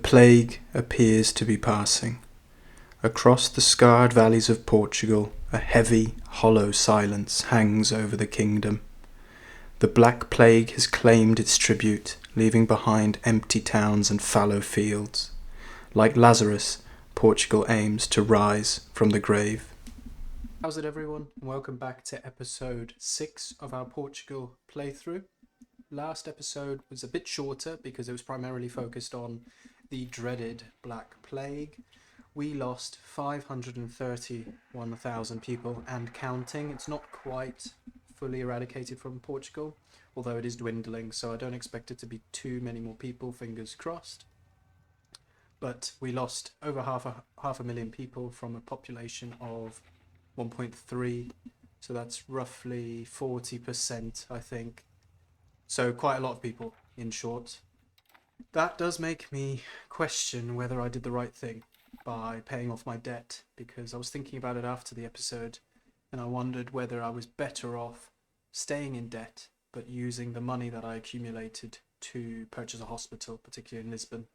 plague appears to be passing. Across the scarred valleys of Portugal, a heavy, hollow silence hangs over the kingdom. The Black Plague has claimed its tribute, leaving behind empty towns and fallow fields. Like Lazarus, Portugal aims to rise from the grave. How's it, everyone? Welcome back to episode 6 of our Portugal playthrough. Last episode was a bit shorter because it was primarily focused on the dreaded Black Plague. We lost 531,000 people and counting. It's not quite fully eradicated from Portugal, although it is dwindling, so I don't expect it to be too many more people, fingers crossed. But we lost over half a million people from a population of 1.3, so that's roughly 40%, I think. So quite a lot of people, in short. That does make me question whether I did the right thing by paying off my debt, because I was thinking about it after the episode, and I wondered whether I was better off staying in debt, but using the money that I accumulated to purchase a hospital, particularly in Lisbon.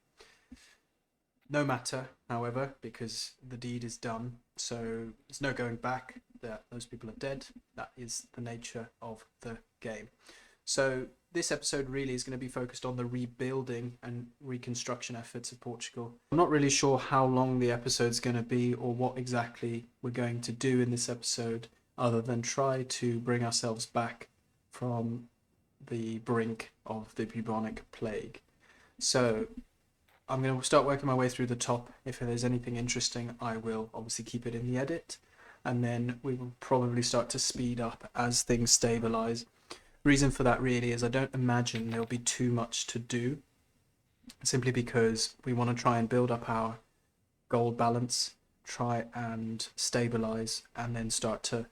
No matter, however, because the deed is done, so there's no going back. Those people are dead. That is the nature of the game. So this episode really is going to be focused on the rebuilding and reconstruction efforts of Portugal. I'm not really sure how long the episode's going to be or what exactly we're going to do in this episode, other than try to bring ourselves back from the brink of the bubonic plague. So I'm going to start working my way through the top. If there's anything interesting, I will obviously keep it in the edit, and then we will probably start to speed up as things stabilize. Reason for that really is I don't imagine there'll be too much to do, simply because we want to try and build up our gold balance, try and stabilize, and then start to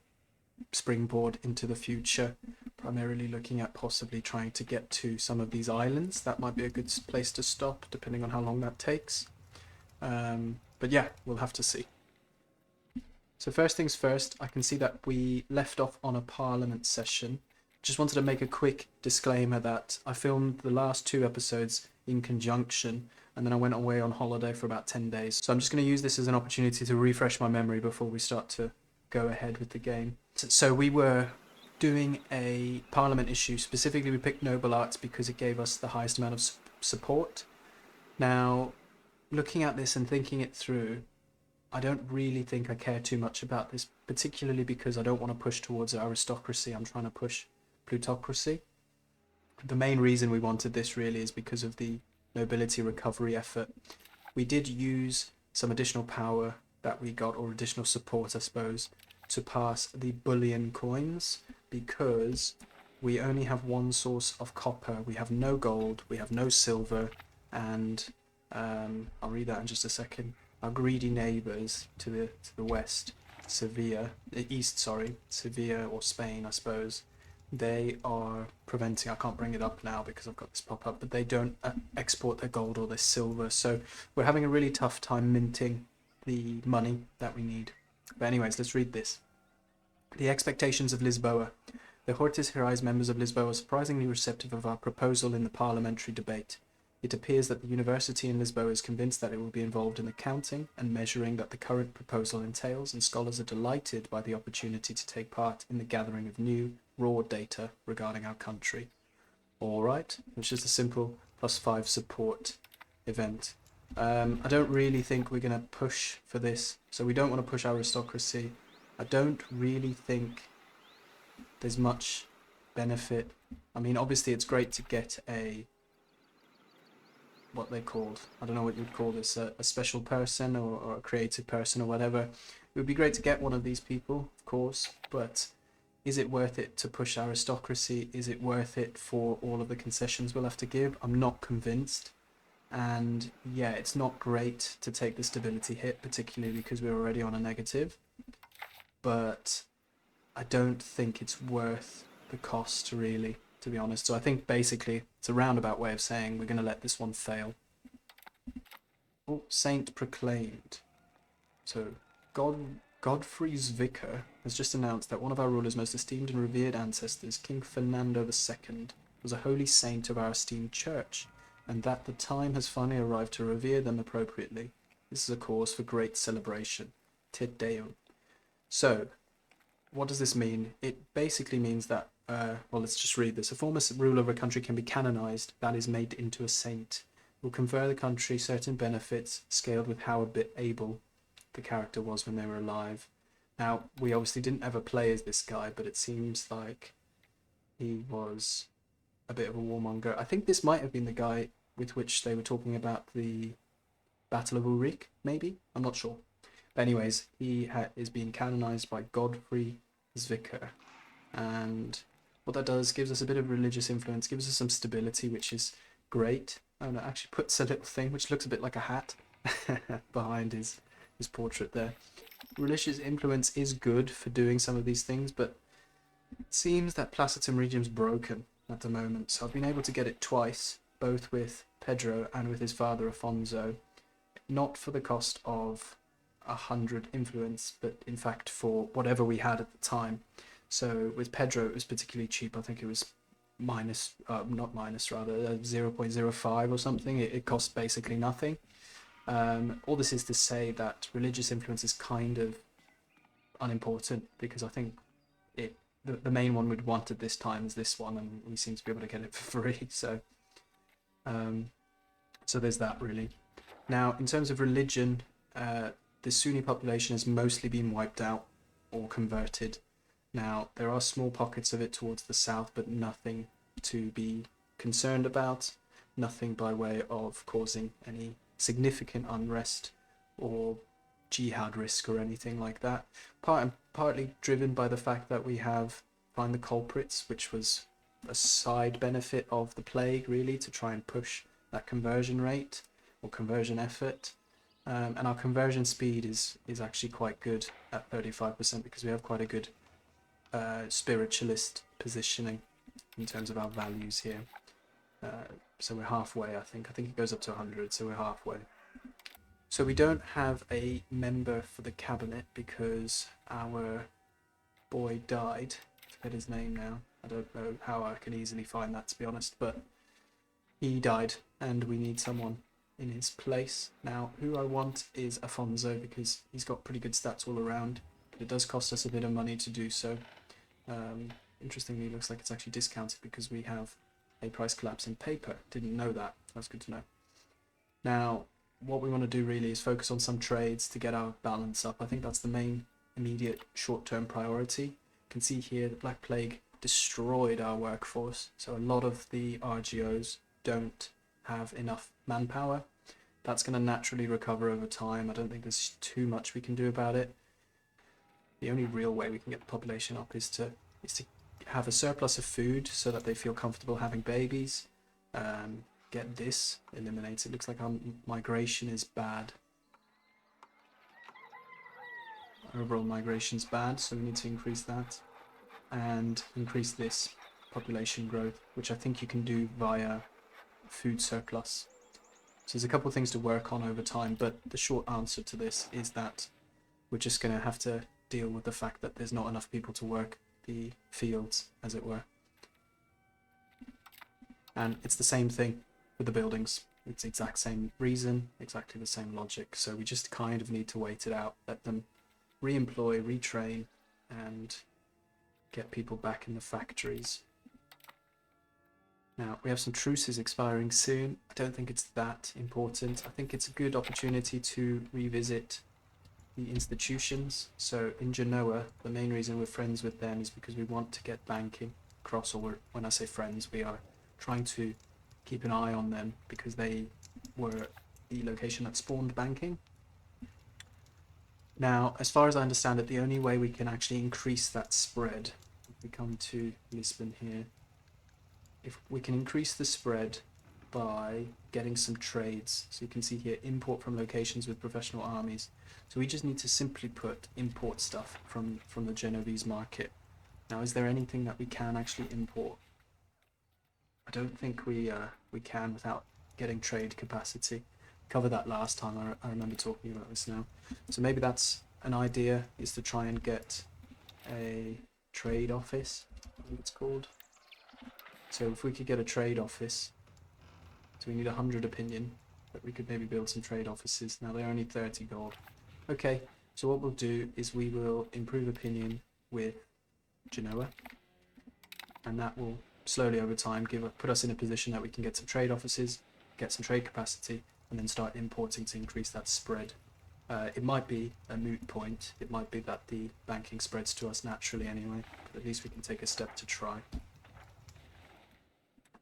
springboard into the future, primarily looking at possibly trying to get to some of these islands. That might be a good place to stop, depending on how long that takes. But yeah, we'll have to see. So first things first, I can see that we left off on a Parliament session. Just wanted to make a quick disclaimer that I filmed the last 2 episodes in conjunction, and then I went away on holiday for about 10 days. So I'm just going to use this as an opportunity to refresh my memory before we start to go ahead with the game. So we were doing a Parliament issue. Specifically, we picked Noble Arts because it gave us the highest amount of support. Now, looking at this and thinking it through, I don't really think I care too much about this, particularly because I don't want to push towards aristocracy. I'm trying to push plutocracy. The main reason we wanted this really is because of the nobility recovery effort. We did use some additional power that we got, or additional support, I suppose, to pass the bullion coins, because we only have one source of copper. We have no gold, we have no silver, and I'll read that in just a second. Our greedy neighbours to the west, Sevilla or Spain, I suppose, they are preventing, I can't bring it up now because I've got this pop up, but they don't export their gold or their silver, so we're having a really tough time minting the money that we need. But anyways, let's read this. The expectations of Lisboa. The Hortus Herais members of Lisboa are surprisingly receptive of our proposal in the parliamentary debate. It appears that the University in Lisboa is convinced that it will be involved in the counting and measuring that the current proposal entails, and scholars are delighted by the opportunity to take part in the gathering of new, raw data regarding our country. Alright, it's just a simple +5 support event. I don't really think we're going to push for this, so we don't want to push aristocracy. I don't really think there's much benefit. I mean, obviously it's great to get what they called, I don't know what you'd call this, a special person or a creative person or whatever. It would be great to get one of these people, of course, but is it worth it to push aristocracy? Is it worth it for all of the concessions we'll have to give? I'm not convinced. And yeah, it's not great to take the stability hit, particularly because we're already on a negative. But I don't think it's worth the cost, really, to be honest. So I think basically it's a roundabout way of saying we're going to let this one fail. Oh, Saint proclaimed. So Godfrey's vicar has just announced that one of our ruler's most esteemed and revered ancestors, King Fernando II, was a holy saint of our esteemed church. and that the time has finally arrived to revere them appropriately. This is a cause for great celebration. Te Deum. So, what does this mean? It basically means that, well, let's just read this. A former ruler of a country can be canonized, that is, made into a saint. Will confer the country certain benefits, scaled with how able the character was when they were alive. Now, we obviously didn't ever play as this guy, but it seems like he was a bit of a warmonger. I think this might have been the guy with which they were talking about the Battle of Ulrich, maybe? I'm not sure. But anyways, he is being canonized by Godfrey Zwicker. And what that does, gives us a bit of religious influence, gives us some stability, which is great. And it actually puts a little thing, which looks a bit like a hat, behind his portrait there. Religious influence is good for doing some of these things, but it seems that Placitum Regium's broken at the moment. So I've been able to get it twice, both with Pedro and with his father Afonso, not for the cost of 100 influence, but in fact for whatever we had at the time. So with Pedro it was particularly cheap. I think it was minus, not minus, rather 0.05 or something. It cost basically nothing. All this is to say that religious influence is kind of unimportant, because I think the main one we'd want at this time is this one, and we seem to be able to get it for free. So there's that really. Now, in terms of religion, the Sunni population has mostly been wiped out or converted. Now, there are small pockets of it towards the south, but nothing to be concerned about. Nothing by way of causing any significant unrest or jihad risk or anything like that. Partly driven by the fact that we have Find the Culprits, which was a side benefit of the plague, really, to try and push that conversion rate or conversion effort. And our conversion speed is actually quite good at 35%, because we have quite a good spiritualist positioning in terms of our values here. So we're halfway, I think. I think it goes up to 100, so we're halfway. So we don't have a member for the cabinet because our boy died. I forget his name now. I don't know how I can easily find that, to be honest, but he died and we need someone in his place. Now, who I want is Afonso, because he's got pretty good stats all around, but it does cost us a bit of money to do so. Interestingly, it looks like it's actually discounted because we have a price collapse in paper. Didn't know that. That's good to know. Now, what we want to do really is focus on some trades to get our balance up. I think that's the main immediate short-term priority. You can see here the Black Plague destroyed our workforce, so a lot of the RGOs don't have enough manpower. That's going to naturally recover over time. I don't think there's too much we can do about it. The only real way we can get the population up is to have a surplus of food so that they feel comfortable having babies. Get this eliminated. It looks like our migration is bad. Our overall migration is bad, so we need to increase that and increase this population growth, which I think you can do via food surplus. So there's a couple of things to work on over time, but the short answer to this is that we're just going to have to deal with the fact that there's not enough people to work the fields, as it were. And it's the same thing with the buildings. It's the exact same reason, exactly the same logic. So we just kind of need to wait it out, let them re-employ, retrain, and get people back in the factories. Now, we have some truces expiring soon. I don't think it's that important. I think it's a good opportunity to revisit the institutions. So in Genoa, the main reason we're friends with them is because we want to get banking across, or when I say friends, we are trying to keep an eye on them because they were the location that spawned banking. Now, as far as I understand it, the only way we can actually increase that spread, if we come to Lisbon here, if we can increase the spread by getting some trades. So you can see here, import from locations with professional armies. So we just need to simply put import stuff from the Genovese market. Now, is there anything that we can actually import? I don't think we can without getting trade capacity. Covered that last time. I remember talking about this now. So maybe that's an idea, is to try and get a trade office, I think it's called. So if we could get a trade office, So we need 100 opinion, but we could maybe build some trade offices. Now they're only 30 gold. Okay, so what we'll do is we will improve opinion with Genoa, and that will slowly over time put us in a position that we can get some trade offices, get some trade capacity, and then start importing to increase that spread. It might be a moot point. It might be that the banking spreads to us naturally anyway, but at least we can take a step to try.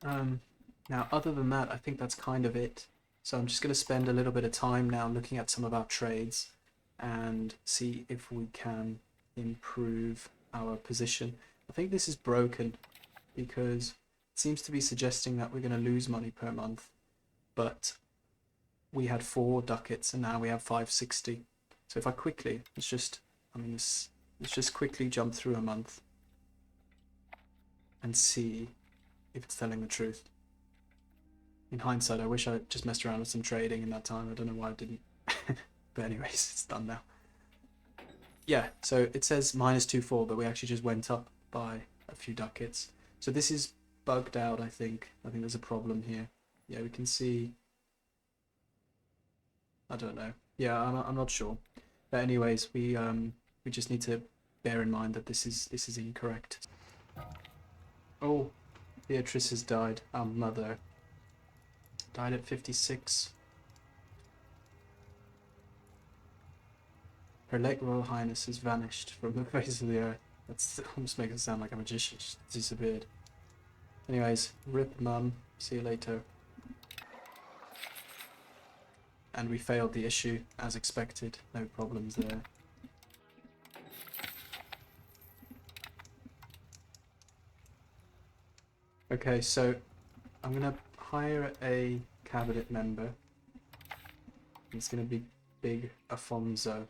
Now, other than that, I think that's kind of it. So I'm just going to spend a little bit of time now looking at some of our trades and see if we can improve our position. I think this is broken because it seems to be suggesting that we're going to lose money per month, but we had 4 ducats and now we have 560. So if I quickly, let's just quickly jump through a month and see if it's telling the truth. In hindsight, I wish I just messed around with some trading in that time. I don't know why I didn't. But anyways, it's done now. Yeah, so it says -2.4, but we actually just went up by a few ducats. So this is bugged out, I think. I think there's a problem here. Yeah, we can see... I don't know. Yeah, I'm not sure. But anyways, we just need to bear in mind that this is incorrect. Oh, Beatrice has died. Our mother died at 56. Her late Royal Highness has vanished from the face of the earth. That's almost making it sound like a magician. She's disappeared. Anyways, rip mum. See you later. And we failed the issue as expected. No problems there. Okay, so I'm gonna hire a cabinet member. It's gonna be Big Afonso.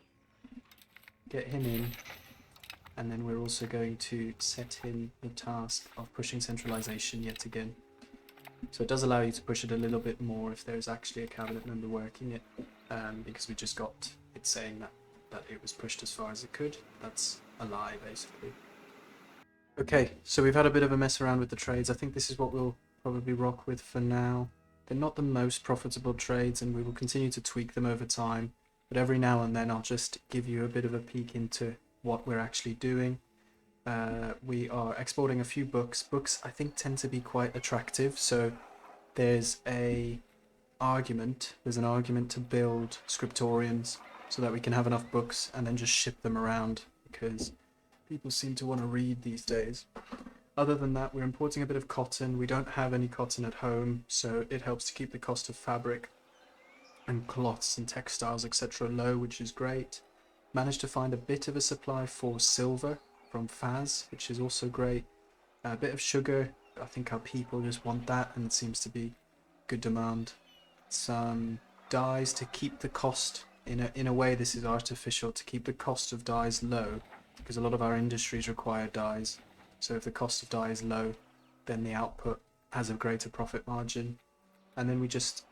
Get him in, and then we're also going to set him the task of pushing centralization yet again. So it does allow you to push it a little bit more if there's actually a cabinet member working it, because we just got it saying that it was pushed as far as it could. That's a lie, basically. Okay, so we've had a bit of a mess around with the trades. I think this is what we'll probably rock with for now. They're not the most profitable trades, and we will continue to tweak them over time. But every now and then I'll just give you a bit of a peek into what we're actually doing. We are exporting a few books. Books, I think, tend to be quite attractive. So there's an argument to build scriptoriums so that we can have enough books and then just ship them around, because people seem to want to read these days. Other than that, we're importing a bit of cotton. We don't have any cotton at home, so it helps to keep the cost of fabric and cloths and textiles, etc. low, which is great. Managed to find a bit of a supply for silver from Faz, which is also great. A bit of sugar. I think our people just want that, and it seems to be good demand. Some dyes to keep the cost, in a way this is artificial, to keep the cost of dyes low, because a lot of our industries require dyes. So if the cost of dye is low, then the output has a greater profit margin. And then we just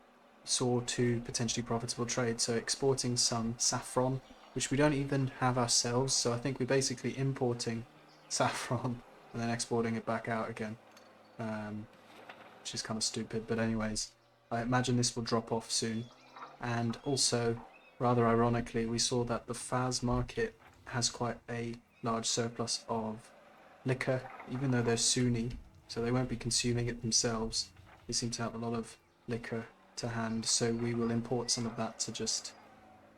saw 2 potentially profitable trades. So exporting some saffron, which we don't even have ourselves. So I think we're basically importing saffron and then exporting it back out again, which is kind of stupid. But anyways, I imagine this will drop off soon. And also, rather ironically, we saw that the Faz market has quite a large surplus of liquor, even though they're Sunni, so they won't be consuming it themselves. They seem to have a lot of liquor to hand, so we will import some of that to just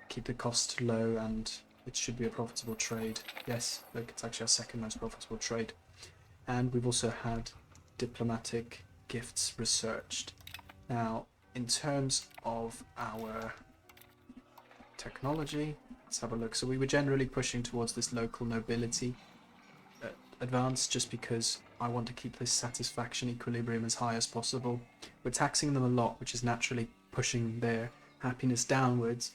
keep the cost low, and it should be a profitable trade. Yes, look, it's actually our second most profitable trade. And we've also had diplomatic gifts researched. Now, in terms of our technology, let's have a look. So we were generally pushing towards this local nobility advance, just because I want to keep this satisfaction equilibrium as high as possible. We're taxing them a lot, which is naturally pushing their happiness downwards,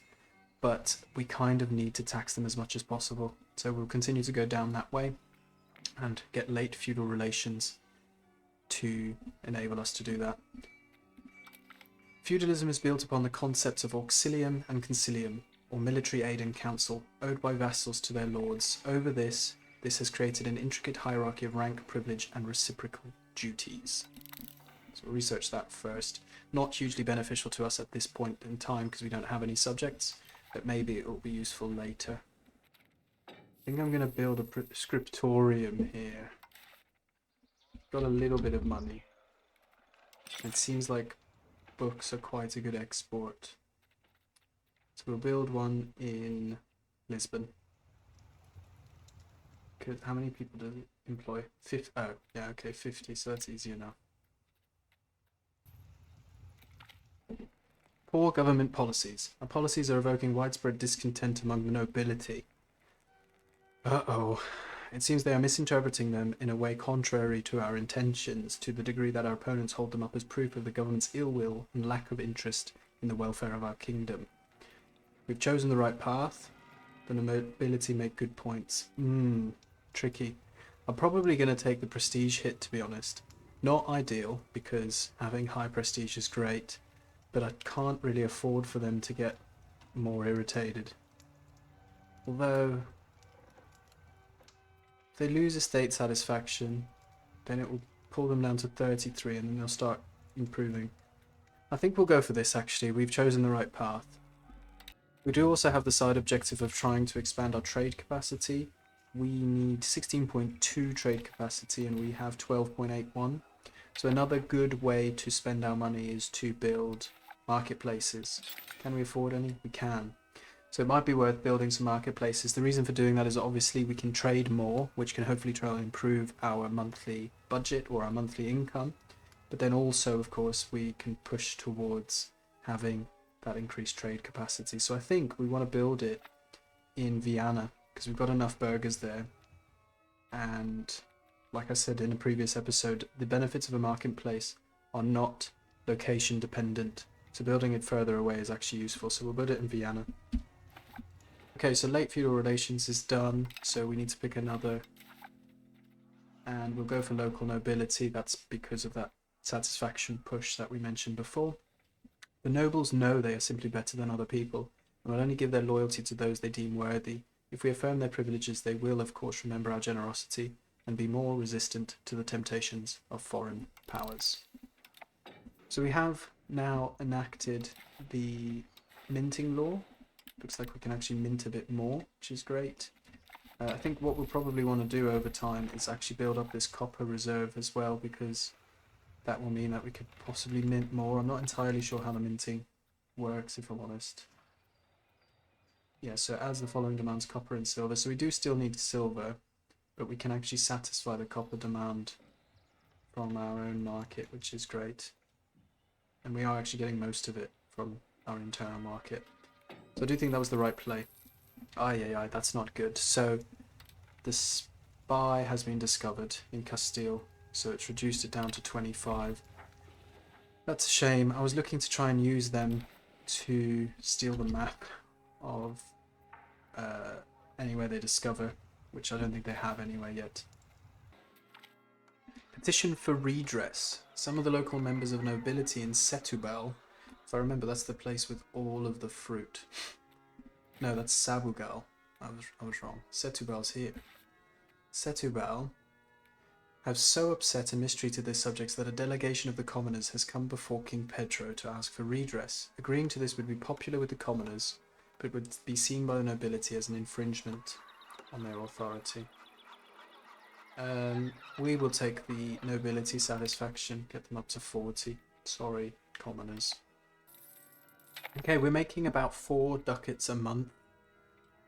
but we kind of need to tax them as much as possible. So we'll continue to go down that way and get late feudal relations to enable us to do that. Feudalism is built upon the concepts of auxilium and concilium, or military aid and counsel, owed by vassals to their lords. Over this has created an intricate hierarchy of rank, privilege, and reciprocal duties. So we'll research that first. Not hugely beneficial to us at this point in time because we don't have any subjects, but maybe it will be useful later. I think I'm going to build a scriptorium here. Got a little bit of money. It seems like books are quite a good export. So we'll build one in Lisbon. How many people does it employ? 50. Oh, yeah, okay, 50, so that's easy enough. Poor government policies. Our policies are evoking widespread discontent among the nobility. Uh-oh. It seems they are misinterpreting them in a way contrary to our intentions, to the degree that our opponents hold them up as proof of the government's ill will and lack of interest in the welfare of our kingdom. We've chosen the right path. The nobility make good points. Tricky. I'm probably going to take the prestige hit, to be honest. Not ideal, because having high prestige is great, but I can't really afford for them to get more irritated. Although, if they lose estate satisfaction, then it will pull them down to 33 and then they'll start improving. I think we'll go for this actually. We've chosen the right path. We do also have the side objective of trying to expand our trade capacity. We need 16.2 trade capacity and we have 12.81. So another good way to spend our money is to build marketplaces. Can we afford any? We can. So it might be worth building some marketplaces. The reason for doing that is obviously we can trade more, which can hopefully try and improve our monthly budget or our monthly income. But then also, of course, we can push towards having that increased trade capacity. So I think we want to build it in Vienna because we've got enough burghers there. And like I said in a previous episode, the benefits of a marketplace are not location dependent. So building it further away is actually useful. So we'll build it in Vienna. Okay, so late feudal relations is done. So we need to pick another. And we'll go for local nobility. That's because of that satisfaction push that we mentioned before. The nobles know they are simply better than other people and will only give their loyalty to those they deem worthy. If we affirm their privileges, they will, of course, remember our generosity and be more resistant to the temptations of foreign powers. So we have now enacted the minting law. Looks like we can actually mint a bit more, which is great. I think what we'll probably want to do over time is actually build up this copper reserve as well, because that will mean that we could possibly mint more. I'm not entirely sure how the minting works, if I'm honest. Yeah, so as the following demands copper and silver. So we do still need silver, but we can actually satisfy the copper demand from our own market, which is great. And we are actually getting most of it from our internal market. So I do think that was the right play. Aye, that's not good. So the spy has been discovered in Castile, so it's reduced it down to 25. That's a shame. I was looking to try and use them to steal the map of anywhere they discover, which I don't think they have anywhere yet. Petition for redress. Some of the local members of nobility in Setúbal, if I remember, that's the place with all of the fruit. No, that's Sabugal. I was wrong. Setúbal's here. Setúbal have so upset and mistreated their subjects that a delegation of the commoners has come before King Pedro to ask for redress. Agreeing to this would be popular with the commoners, but would be seen by the nobility as an infringement on their authority. We will take the nobility satisfaction, get them up to 40. Sorry, commoners. Okay, we're making about 4 ducats a month,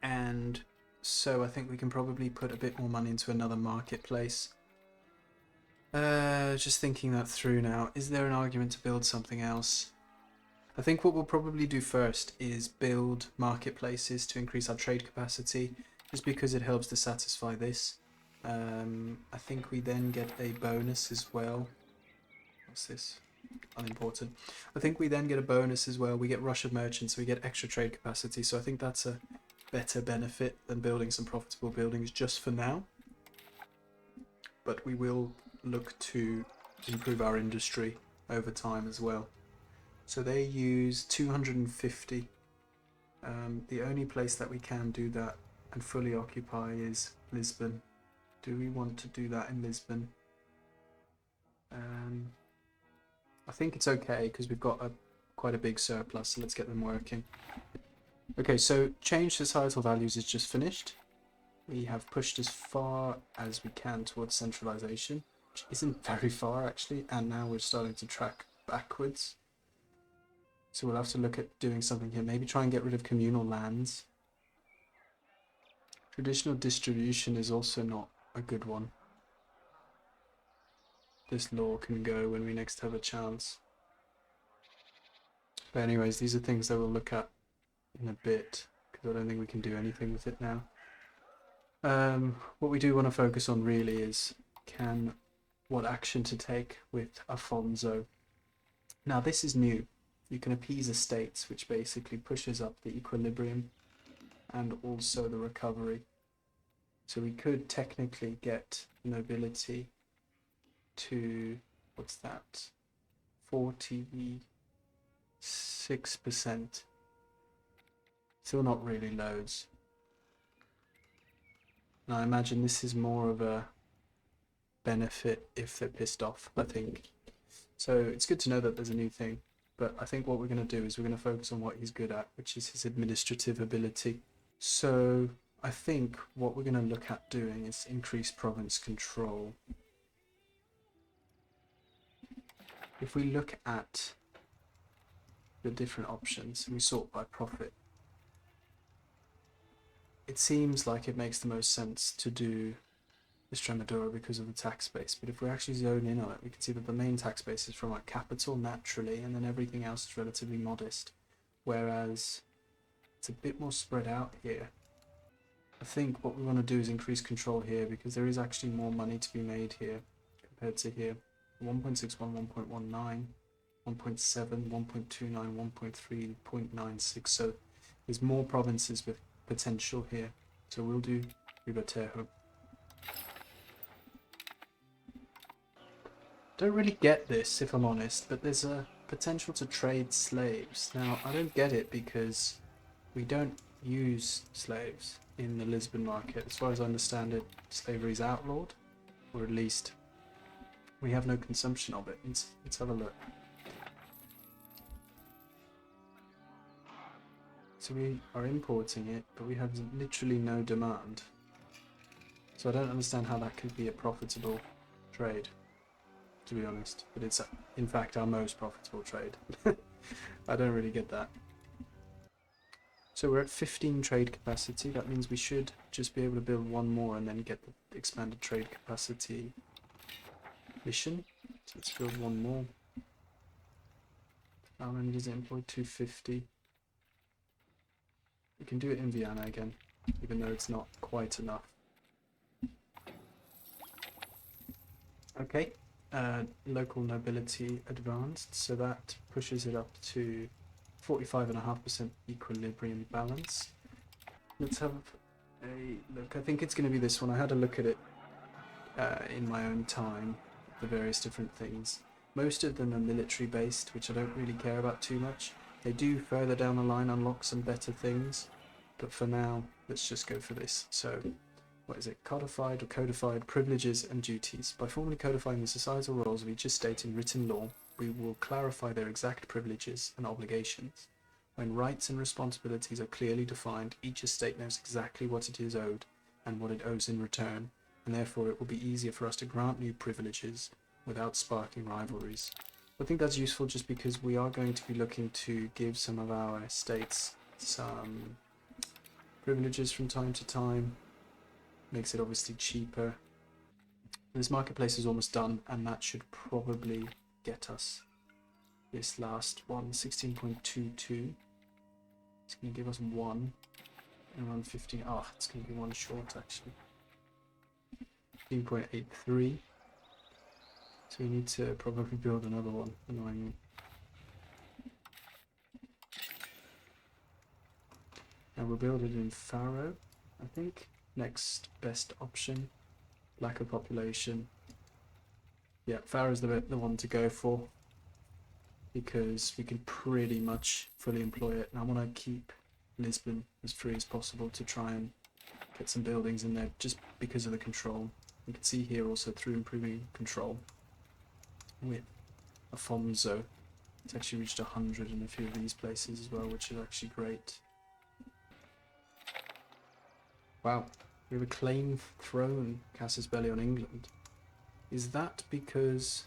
and so I think we can probably put a bit more money into another marketplace. Just thinking that through now. Is there an argument to build something else? I think what we'll probably do first is build marketplaces to increase our trade capacity, just because it helps to satisfy this. I think we then get a bonus as well. What's this? Unimportant. I think we then get a bonus as well. We get rush of merchants, so we get extra trade capacity. So I think that's a better benefit than building some profitable buildings just for now. But we will look to improve our industry over time as well. So they use 250. The only place that we can do that and fully occupy is Lisbon. Do we want to do that in Lisbon? I think it's okay because we've got quite a big surplus, so let's get them working. Okay, so change societal values is just finished. We have pushed as far as we can towards centralization, which isn't very far actually, and now we're starting to track backwards. So we'll have to look at doing something here, maybe try and get rid of communal lands. Traditional distribution is also not a good one. This law can go when we next have a chance. But anyways, these are things that we'll look at in a bit, because I don't think we can do anything with it now. What we do want to focus on really is what action to take with Afonso. Now this is new. You can appease estates, which basically pushes up the equilibrium and also the recovery. So we could technically get nobility to, what's that, 46%. Still not really loads. Now I imagine this is more of a benefit if they're pissed off, I think. So it's good to know that there's a new thing, but I think what we're going to do is we're going to focus on what he's good at, which is his administrative ability. So I think what we're going to look at doing is increase province control. If we look at the different options and we sort by profit, it seems like it makes the most sense to do Extremadura because of the tax base, but if we actually zone in on it, we can see that the main tax base is from our capital naturally, and then everything else is relatively modest, whereas it's a bit more spread out here. I think what we want to do is increase control here because there is actually more money to be made here compared to here. 1.61, 1.19, 1.7, 1.29, 1.3, 0.96, so there's more provinces with potential here. So we'll do Ribatejo. Don't really get this, if I'm honest, but there's a potential to trade slaves. Now, I don't get it because we don't use slaves in the Lisbon market. As far as I understand it, slavery is outlawed, or at least we have no consumption of it. Let's have a look. So we are importing it, but we have literally no demand. So I don't understand how that could be a profitable trade, to be honest, but it's in fact our most profitable trade. I don't really get that. So we're at 15 trade capacity. That means we should just be able to build one more and then get the expanded trade capacity mission. So let's build one more. How many does it employ? 250. We can do it in Vienna again, even though it's not quite enough. Okay. Local nobility advanced, so that pushes it up to 45.5% equilibrium balance. Let's have a look. I think it's going to be this one. I had a look at it in my own time, the various different things. Most of them are military based, which I don't really care about too much. They do further down the line unlock some better things, but for now, let's just go for this. So what is it? Codified or codified privileges and duties. By formally codifying the societal roles of each estate in written law, we will clarify their exact privileges and obligations. When rights and responsibilities are clearly defined, each estate knows exactly what it is owed and what it owes in return, and therefore it will be easier for us to grant new privileges without sparking rivalries. I think that's useful just because we are going to be looking to give some of our estates some privileges from time to time. Makes it obviously cheaper. This marketplace is almost done, and that should probably get us this last one, 16.22. It's going to give us one, and around 15. Oh, it's going to be one short actually. 15.83. So we need to probably build another one, annoyingly. And we'll build it in Faro, I think. Next best option, lack of population. Yeah, Faro's the one to go for because we can pretty much fully employ it. And I want to keep Lisbon as free as possible to try and get some buildings in there just because of the control. You can see here also through improving control with Afonso. It's actually reached 100 in a few of these places as well, which is actually great. Wow, we have a claim throne, Casus Belli, on England. Is that because...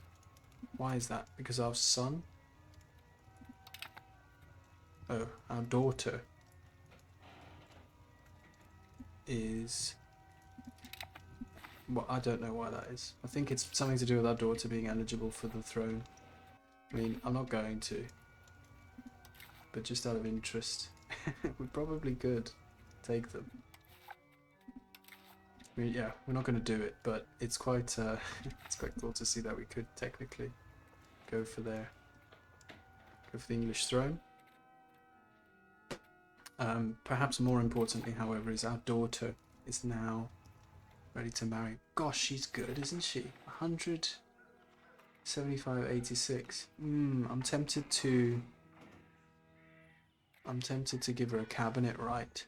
Why is that? Because our son? Oh, our daughter is... Well, I don't know why that is. I think it's something to do with our daughter being eligible for the throne. I mean, I'm not going to. But just out of interest, we probably could take them. I mean, yeah, we're not going to do it, but it's quite it's quite cool to see that we could technically go for the English throne. Perhaps more importantly, however, is our daughter is now ready to marry. Gosh, she's good, isn't she? 175.86. I'm tempted to give her a cabinet right.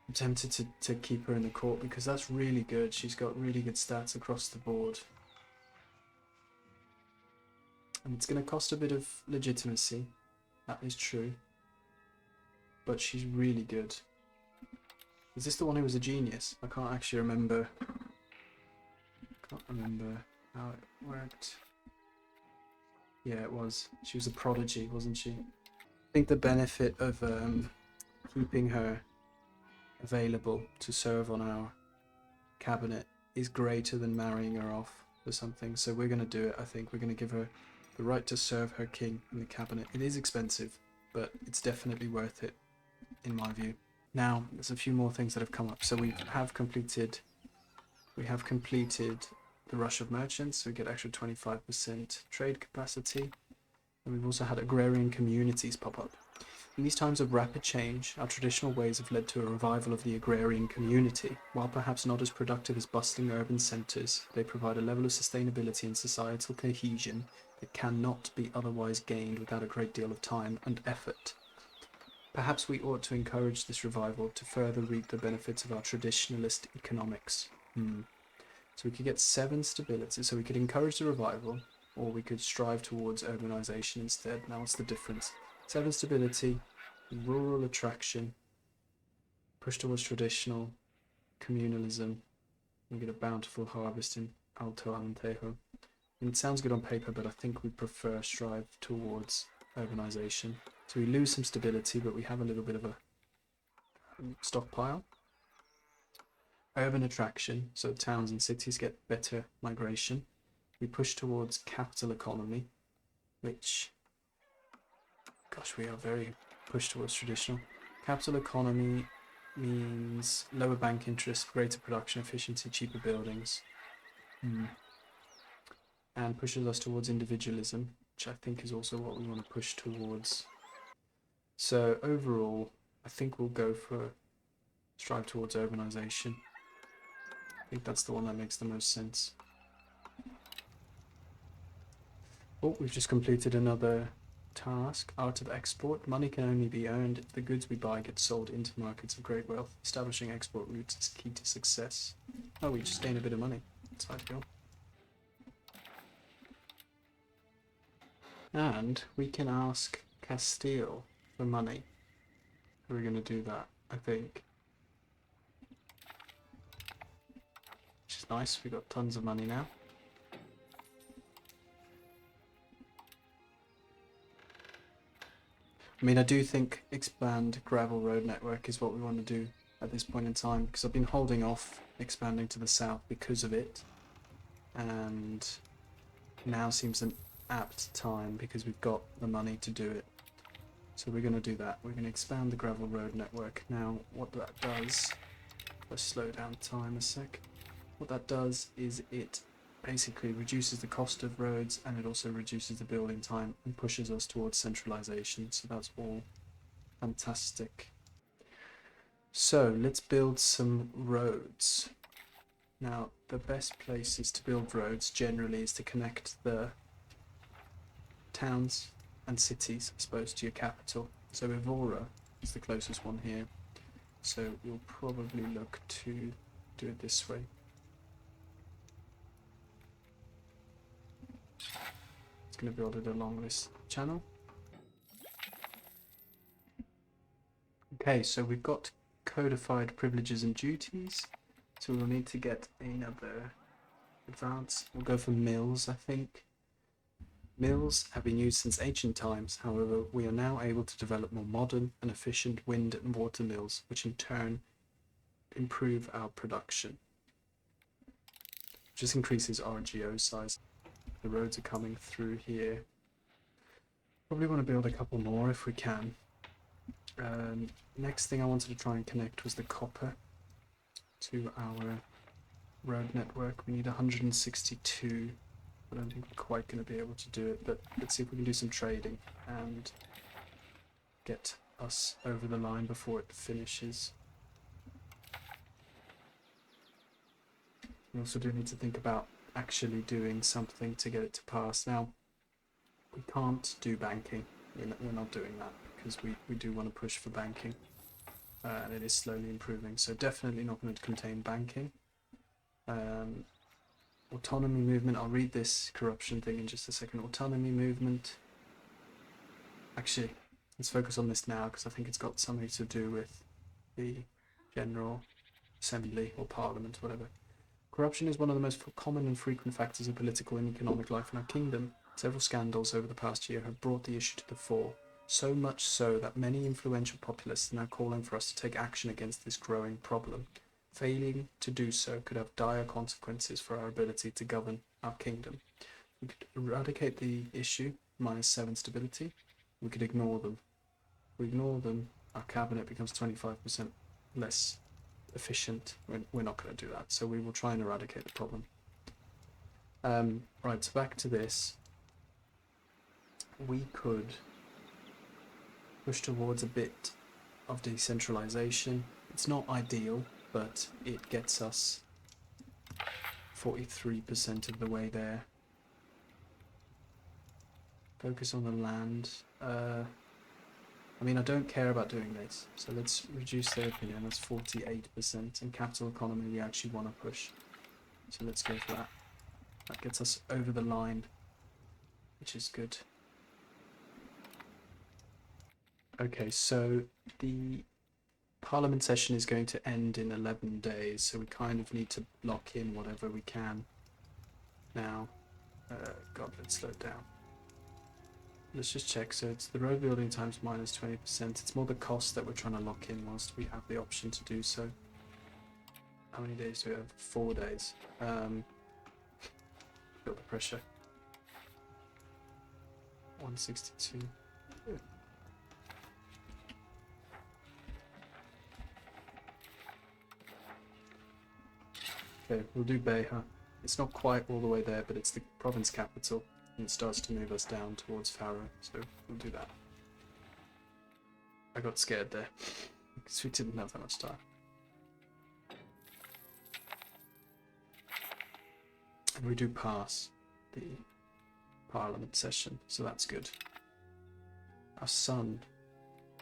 I'm tempted to keep her in the court because that's really good. She's got really good stats across the board. And it's going to cost a bit of legitimacy. That is true. But she's really good. Is this the one who was a genius? I can't actually remember. Can't remember how it worked. Yeah, it was. She was a prodigy, wasn't she? I think the benefit of keeping her available to serve on our cabinet is greater than marrying her off for something. So we're going to do it. I think we're going to give her the right to serve her king in the cabinet. It is expensive, but it's definitely worth it, in my view. Now, there's a few more things that have come up. So we have completed the rush of merchants, so we get extra 25% trade capacity. And we've also had agrarian communities pop up. In these times of rapid change, our traditional ways have led to a revival of the agrarian community. While perhaps not as productive as bustling urban centres, they provide a level of sustainability and societal cohesion that cannot be otherwise gained without a great deal of time and effort. Perhaps we ought to encourage this revival to further reap the benefits of our traditionalist economics. So we could get 7 stability, so we could encourage the revival, or we could strive towards urbanisation instead. Now what's the difference? 7 stability, rural attraction, push towards traditional communalism. We get a bountiful harvest in Alto Alentejo. And it sounds good on paper, but I think we prefer strive towards urbanisation. So we lose some stability, but we have a little bit of a stockpile. Urban attraction, so towns and cities get better migration. We push towards capital economy, which, gosh, we are very pushed towards traditional. Capital economy means lower bank interest, greater production efficiency, cheaper buildings, and pushes us towards individualism, which I think is also what we want to push towards. So overall, I think we'll go for strive towards urbanisation. I think that's the one that makes the most sense. Oh, we've just completed another task. Art of export. Money can only be earned if the goods we buy get sold into markets of great wealth. Establishing export routes is key to success. Oh, we just gain a bit of money. That's ideal. And we can ask Castile for money. We're going to do that, I think. Which is nice. We've got tons of money now. I mean, I do think expand gravel road network is what we want to do at this point in time, because I've been holding off expanding to the south because of it, and now seems an apt time because we've got the money to do it. So we're going to do that. We're going to expand the gravel road network. Now, what that does, let's slow down time a sec. What that does is it basically reduces the cost of roads, and it also reduces the building time and pushes us towards centralization. So that's all fantastic. So let's build some roads. Now, the best places to build roads generally is to connect the towns and cities, I suppose, to your capital. So Evora is the closest one here. So we'll probably look to do it this way. It's going to build it along this channel. Okay, so we've got codified privileges and duties. So we'll need to get another advance. We'll go for mills, I think. Mills have been used since ancient times. However, we are now able to develop more modern and efficient wind and water mills, which in turn improve our production. Just increases our geo size. The roads are coming through here. Probably want to build a couple more if we can. Next thing I wanted to try and connect was the copper to our road network. We need 162. I don't think we're quite going to be able to do it, but let's see if we can do some trading and get us over the line before it finishes. We also do need to think about actually doing something to get it to pass. Now, we can't do banking. We're not doing that because we do want to push for banking. And it is slowly improving, so definitely not going to contain banking. Autonomy movement, I'll read this corruption thing in just a second. Autonomy movement. Actually, let's focus on this now because I think it's got something to do with the General Assembly or Parliament, whatever. Corruption is one of the most common and frequent factors of political and economic life in our kingdom. Several scandals over the past year have brought the issue to the fore, so much so that many influential populists are now calling for us to take action against this growing problem. Failing to do so could have dire consequences for our ability to govern our kingdom. We could eradicate the issue, -7 stability. We could ignore them. If we ignore them, our cabinet becomes 25% less efficient. We're not going to do that, so we will try and eradicate the problem. Right, so back to this. We could push towards a bit of decentralization. It's not ideal, but it gets us 43% of the way there. Focus on the land. I mean, I don't care about doing this, so let's reduce their opinion. That's 48%, and capital economy we actually want to push. So let's go for that. That gets us over the line, which is good. Okay, so the Parliament session is going to end in 11 days, so we kind of need to lock in whatever we can now. God, let's slow it down. Let's just check. So it's the road building times -20%. It's more the cost that we're trying to lock in whilst we have the option to do so. How many days do we have? 4 days. Feel the pressure. 162. Okay, we'll do Beja. It's not quite all the way there, but it's the province capital, and it starts to move us down towards Faro, so we'll do that. I got scared there, because we didn't have that much time. And we do pass the Parliament session, so that's good. Our son,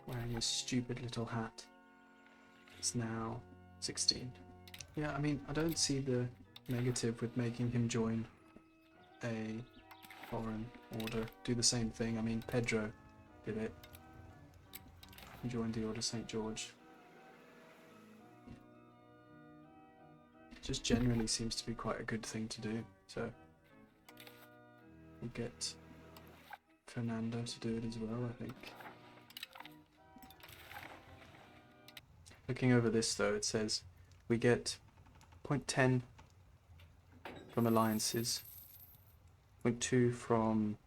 wearing his stupid little hat, is now 16. Yeah, I mean, I don't see the negative with making him join a foreign order. Do the same thing. I mean, Pedro did it. He joined the Order St. George. It just generally seems to be quite a good thing to do. So we'll get Fernando to do it as well, I think. Looking over this though, it says we get 0.10 from alliances, 0.2 from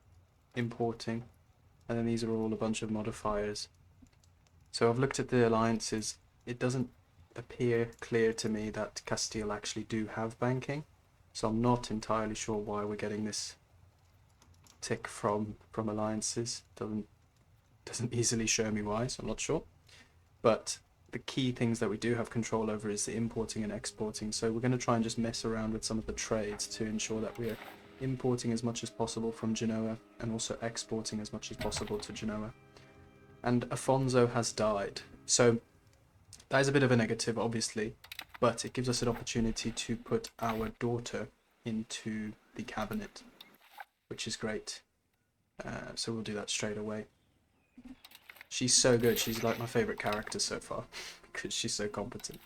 importing, and then these are all a bunch of modifiers. So I've looked at the alliances. It doesn't appear clear to me that Castile actually do have banking, so I'm not entirely sure why we're getting this tick from alliances. Doesn't easily show me why, so I'm not sure. But the key things that we do have control over is the importing and exporting. So we're going to try and just mess around with some of the trades to ensure that we're importing as much as possible from Genoa and also exporting as much as possible to Genoa. And Afonso has died. So that is a bit of a negative, obviously, but it gives us an opportunity to put our daughter into the cabinet. which is great. So we'll do that straight away. She's so good. She's like my favourite character so far because she's so competent.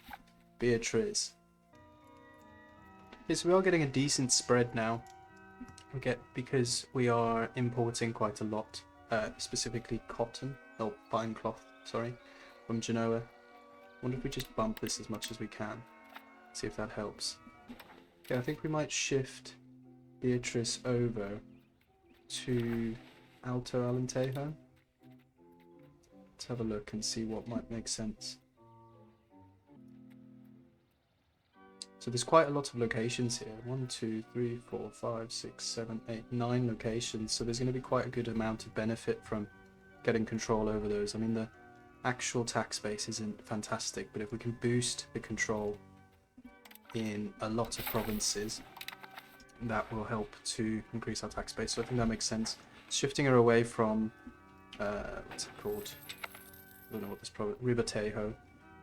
Beatrice. Okay, so we are getting a decent spread now. Because we are importing quite a lot, specifically cotton, or pine cloth, sorry, from Genoa. I wonder if we just bump this as much as we can. See if that helps. Okay, I think we might shift Beatrice over to Alto Alentejo. Let's have a look and see what might make sense. So there's quite a lot of locations here. 1, 2, 3, 4, 5, 6, 7, 8, 9 locations. So there's going to be quite a good amount of benefit from getting control over those. I mean, the actual tax base isn't fantastic, but if we can boost the control in a lot of provinces, that will help to increase our tax base. So I think that makes sense. Shifting her away from, what's it called? I don't know what this province, Ribatejo.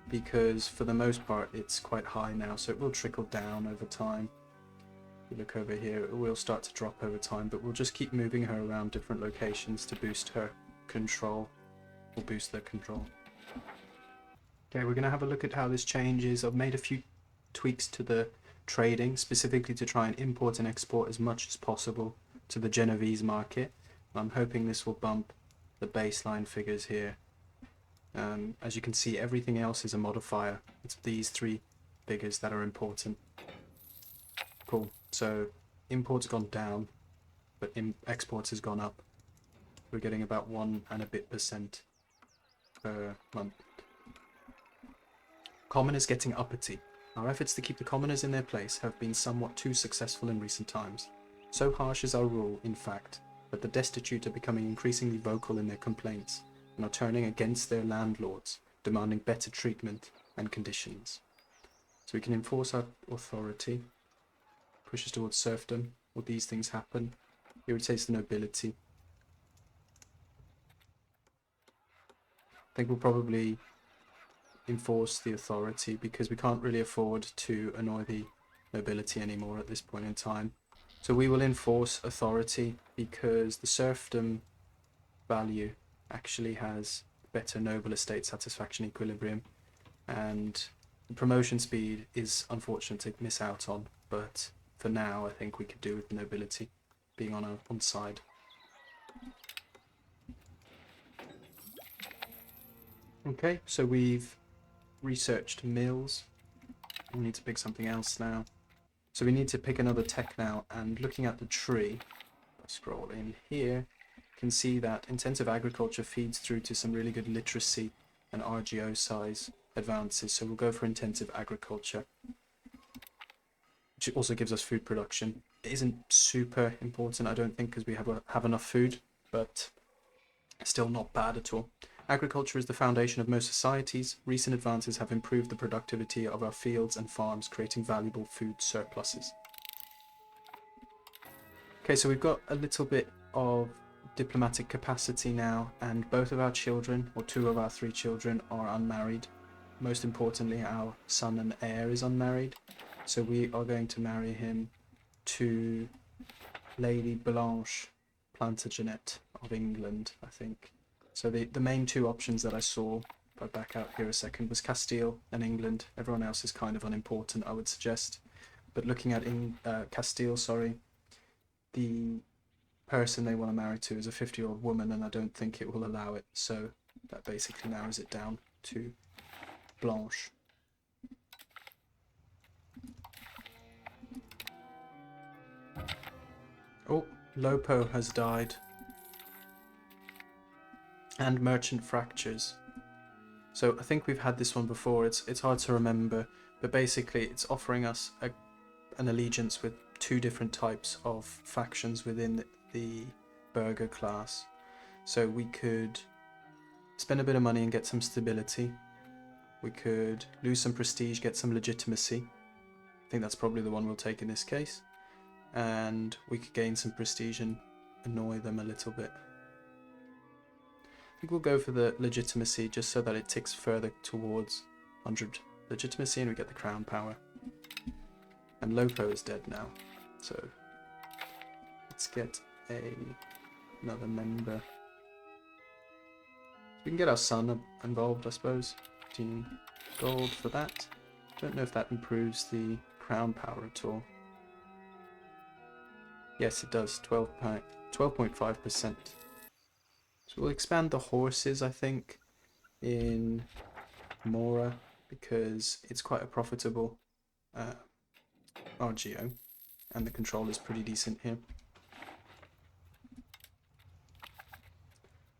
Because for the most part it's quite high now, so it will trickle down over time. If you look over here, it will start to drop over time, but we'll just keep moving her around different locations to boost her control, or boost their control. Okay, we're going to have a look at how this changes. I've made a few tweaks to the trading, specifically to try and import and export as much as possible to the Genovese market. I'm hoping this will bump the baseline figures here. As you can see, everything else is a modifier. It's these 3 figures that are important. Cool. So imports gone down, but exports has gone up. We're getting about 1 and a bit% per month. Commoners getting uppity. Our efforts to keep the commoners in their place have been somewhat too successful in recent times. So harsh is our rule, in fact, that the destitute are becoming increasingly vocal in their complaints, and are turning against their landlords, demanding better treatment and conditions. So we can enforce our authority, push us towards serfdom. Will these things happen? Here it says the nobility. I think we'll probably enforce the authority because we can't really afford to annoy the nobility anymore at this point in time. So we will enforce authority because the serfdom value actually has better noble estate satisfaction equilibrium, and the promotion speed is unfortunate to miss out on, but for now I think we could do with the nobility being on side. Okay, so we've researched mills. We need to pick something else now. So we need to pick another tech now, and looking at the tree, I'll scroll in here, can see that intensive agriculture feeds through to some really good literacy and RGO size advances. So we'll go for intensive agriculture, which also gives us food production. It isn't super important, I don't think, because we have enough food, but still not bad at all. Agriculture is the foundation of most societies. Recent advances have improved the productivity of our fields and farms, creating valuable food surpluses. Okay, so we've got a little bit of diplomatic capacity now, and both of our children, or 2 of our 3 children, are unmarried. Most importantly, our son and heir is unmarried, so we are going to marry him to Lady Blanche Plantagenet of England, I think. So the main 2 options that I saw, if I back out here a second, was Castile and England. Everyone else is kind of unimportant, I would suggest. But looking at Castile, the person they want to marry to is a 50-year-old woman, and I don't think it will allow it, so that basically narrows it down to Blanche. Oh, Lopo has died. And merchant fractures. So I think we've had this one before, it's hard to remember, but basically it's offering us an allegiance with 2 different types of factions within the burgher class. So we could spend a bit of money and get some stability. We could lose some prestige, get some legitimacy. I think that's probably the one we'll take in this case. And we could gain some prestige and annoy them a little bit. I think we'll go for the legitimacy just so that it ticks further towards 100 legitimacy and we get the crown power. And Lopo is dead now, so let's get another member. We can get our son involved, I suppose. 15 gold for that. Don't know if that improves the crown power at all. Yes, it does. 12.5%. So we'll expand the horses, I think, in Mora, because it's quite a profitable RGO, and the control is pretty decent here.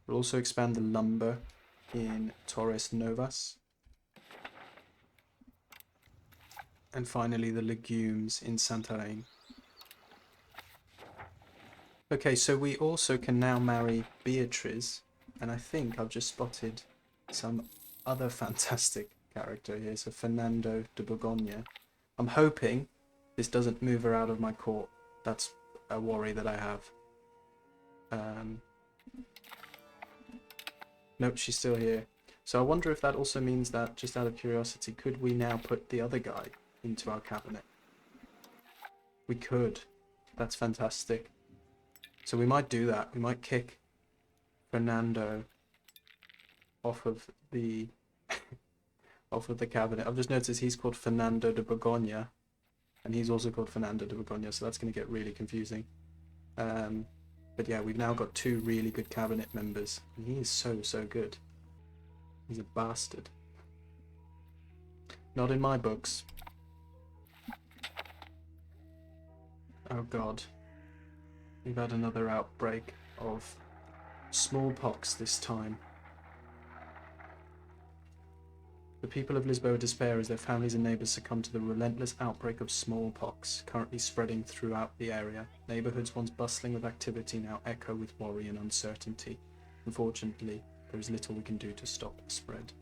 We'll also expand the lumber in Torres Novas. And finally the legumes in Santarém. Okay, so we also can now marry Beatriz, and I think I've just spotted some other fantastic character here, so Fernando de Borgoña. I'm hoping this doesn't move her out of my court. That's a worry that I have. Nope, she's still here. So I wonder if that also means that, just out of curiosity, could we now put the other guy into our cabinet? We could. That's fantastic. So we might do that. We might kick Fernando off of the cabinet. I've just noticed he's called Fernando de Borgoña, and he's also called Fernando de Borgoña, so that's going to get really confusing. But yeah, we've now got two really good cabinet members, and he is so good. He's a bastard. Not in my books. Oh god. We've had another outbreak of smallpox this time. The people of Lisboa despair as their families and neighbours succumb to the relentless outbreak of smallpox, currently spreading throughout the area. Neighbourhoods once bustling with activity now echo with worry and uncertainty. Unfortunately, there is little we can do to stop the spread.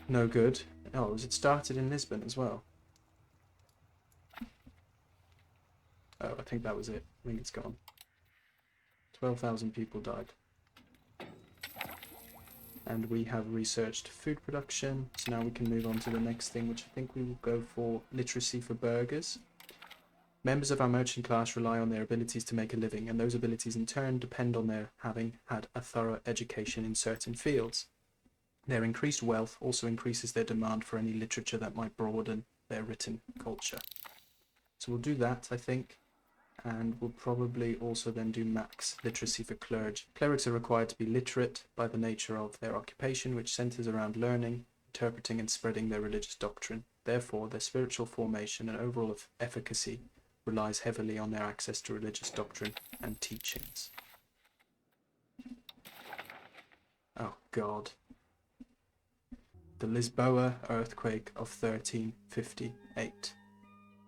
No good. Oh, it started in Lisbon as well. Oh, I think that was it. I think it's gone. 12,000 people died. And we have researched food production, so now we can move on to the next thing, which I think we will go for literacy for burghers. Members of our merchant class rely on their abilities to make a living, and those abilities in turn depend on their having had a thorough education in certain fields. Their increased wealth also increases their demand for any literature that might broaden their written culture. So we'll do that, I think. And we'll probably also then do max literacy for clergy. Clerics are required to be literate by the nature of their occupation, which centers around learning, interpreting and spreading their religious doctrine. Therefore, their spiritual formation and overall efficacy relies heavily on their access to religious doctrine and teachings. Oh god. The Lisboa earthquake of 1358.